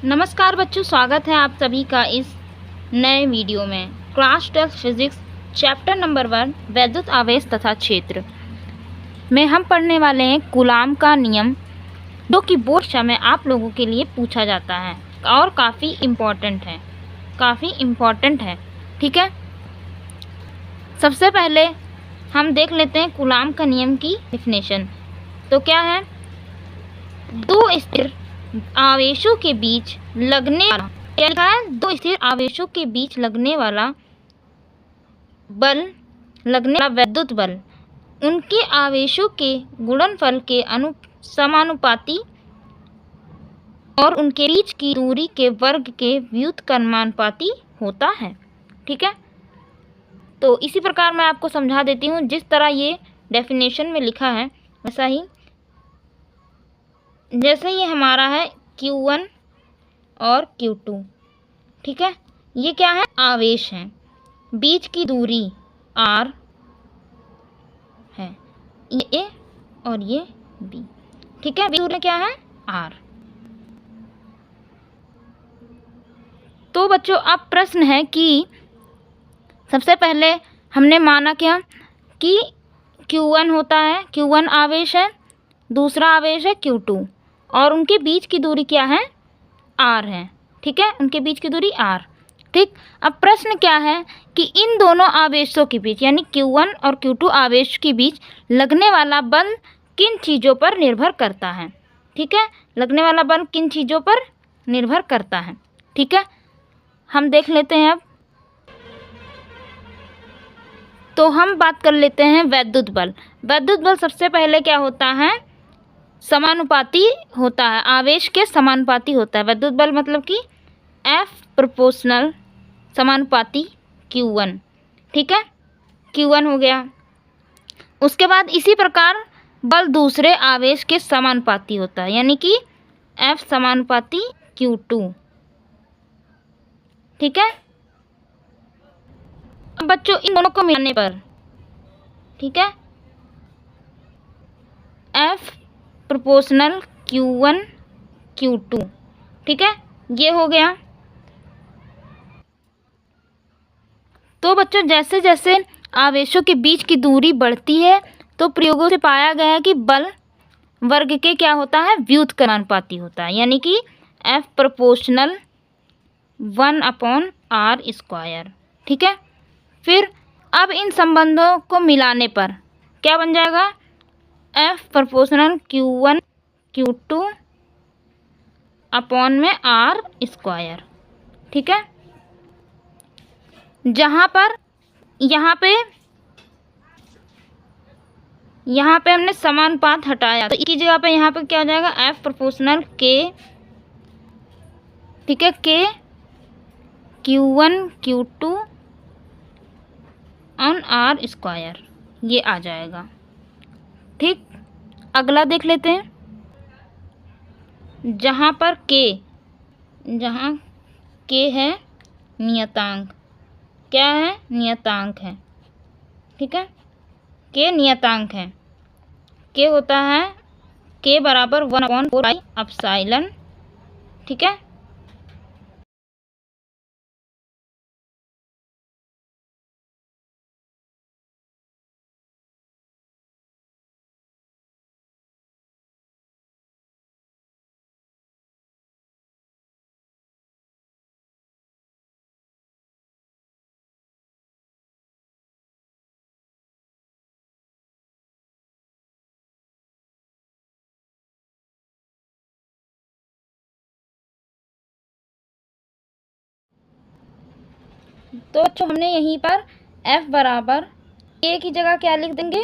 नमस्कार बच्चों, स्वागत है आप सभी का इस नए वीडियो में। क्लास 12 फिजिक्स चैप्टर नंबर 1 वैद्युत आवेश तथा क्षेत्र में हम पढ़ने वाले हैं कूलाम का नियम, जो कि बोर्ड परीक्षा में आप लोगों के लिए पूछा जाता है और काफ़ी इम्पोर्टेंट है। ठीक है, सबसे पहले हम देख लेते हैं कूलाम का नियम की डेफिनेशन। तो क्या है? दो स्थिर आवेशों के बीच लगने वाला, क्या लिखा है? दो स्थिर आवेशों के बीच लगने वाला वैद्युत बल उनके आवेशों के गुणनफल के समानुपाती और उनके बीच की दूरी के वर्ग के व्युत्क्रमानुपाती होता है। ठीक है, तो इसी प्रकार मैं आपको समझा देती हूँ। जिस तरह ये डेफिनेशन में लिखा है वैसा ही, जैसे ये हमारा है Q1 और Q2। ठीक है, ये क्या है? आवेश हैं, बीच की दूरी R है, ये A और ये B। ठीक है, दूरी क्या है? R। तो बच्चों अब प्रश्न है कि सबसे पहले हमने माना क्या कि Q1 होता है, Q1 आवेश है, दूसरा आवेश है Q2 और उनके बीच की दूरी क्या है? R है। ठीक है, उनके बीच की दूरी R। ठीक, अब प्रश्न क्या है कि इन दोनों आवेशों के बीच यानी Q1 और Q2 आवेश के बीच लगने वाला बल किन चीज़ों पर निर्भर करता है? ठीक है, लगने वाला बल किन चीज़ों पर निर्भर करता है? ठीक है, हम देख लेते हैं अब। तो हम बात कर लेते हैं वैद्युत बल। वैद्युत बल सबसे पहले क्या होता है? समानुपाती होता है, आवेश के समानुपाती होता है। वैद्युत बल मतलब कि F प्रोपोर्शनल समानुपाती Q1। ठीक है, Q1 हो गया। उसके बाद इसी प्रकार बल दूसरे आवेश के समानुपाती होता है, यानी कि F समानुपाती Q2। ठीक है, अब बच्चों इन दोनों को मिलाने पर, ठीक है, F प्रोपोर्शनल Q1 Q2। ठीक है, ये हो गया। तो बच्चों जैसे जैसे आवेशों के बीच की दूरी बढ़ती है तो प्रयोगों से पाया गया है कि बल वर्ग के क्या होता है? व्युत्क्रमानुपाती होता है, यानी कि F प्रोपोर्शनल 1/r²। ठीक है, फिर अब इन संबंधों को मिलाने पर क्या बन जाएगा? F proportional Q1 Q2 upon में R²। ठीक है, जहाँ पर यहाँ पे हमने समानुपात हटाया तो इसकी जगह पे यहाँ पे क्या हो जाएगा? F proportional K। ठीक है, K Q1 Q2 on R², ये आ जाएगा। ठीक, अगला देख लेते हैं। जहाँ K है नियतांक, क्या है? नियतांक है। ठीक है, K नियतांक है। K होता है K बराबर 1/4πε। ठीक है, तो बच्चों हमने यहीं पर F बराबर K की जगह क्या लिख देंगे?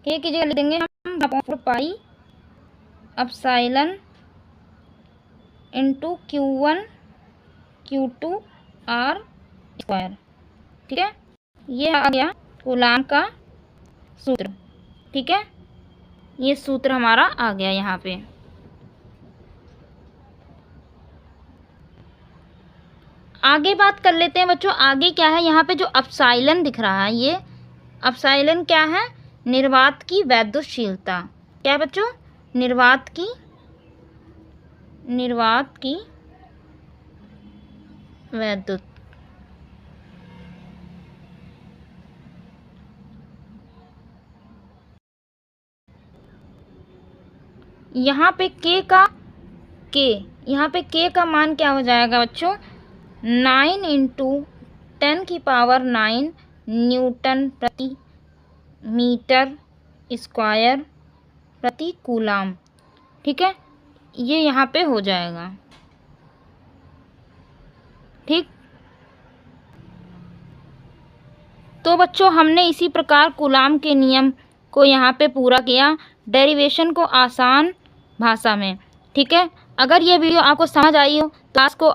K की जगह लिख देंगे हम 1/4πε इंटू Q1 Q2 R²। ठीक है, ये आ गया कूलाम का सूत्र। ठीक है, ये सूत्र हमारा आ गया यहाँ पे। आगे बात कर लेते हैं बच्चों। आगे क्या है? यहाँ पे जो एप्सिलॉन दिख रहा है, ये एप्सिलॉन क्या है? निर्वात की वैद्युतशीलता। क्या है बच्चों? निर्वात की निर्वात की वैद्युत। यहाँ पे के का मान क्या हो जाएगा बच्चों? 9 × 10⁹ न्यूटन प्रति मीटर स्क्वायर प्रति कूलाम। ठीक है, ये यहाँ पे हो जाएगा। ठीक, तो बच्चों हमने इसी प्रकार कूलाम के नियम को यहाँ पे पूरा किया, डेरिवेशन को आसान भाषा में। ठीक है, अगर ये वीडियो आपको समझ आई हो, क्लास को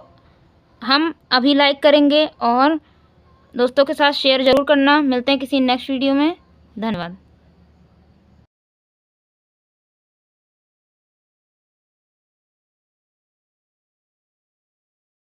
हम अभी लाइक करेंगे और दोस्तों के साथ शेयर ज़रूर करना। मिलते हैं किसी नेक्स्ट वीडियो में। धन्यवाद।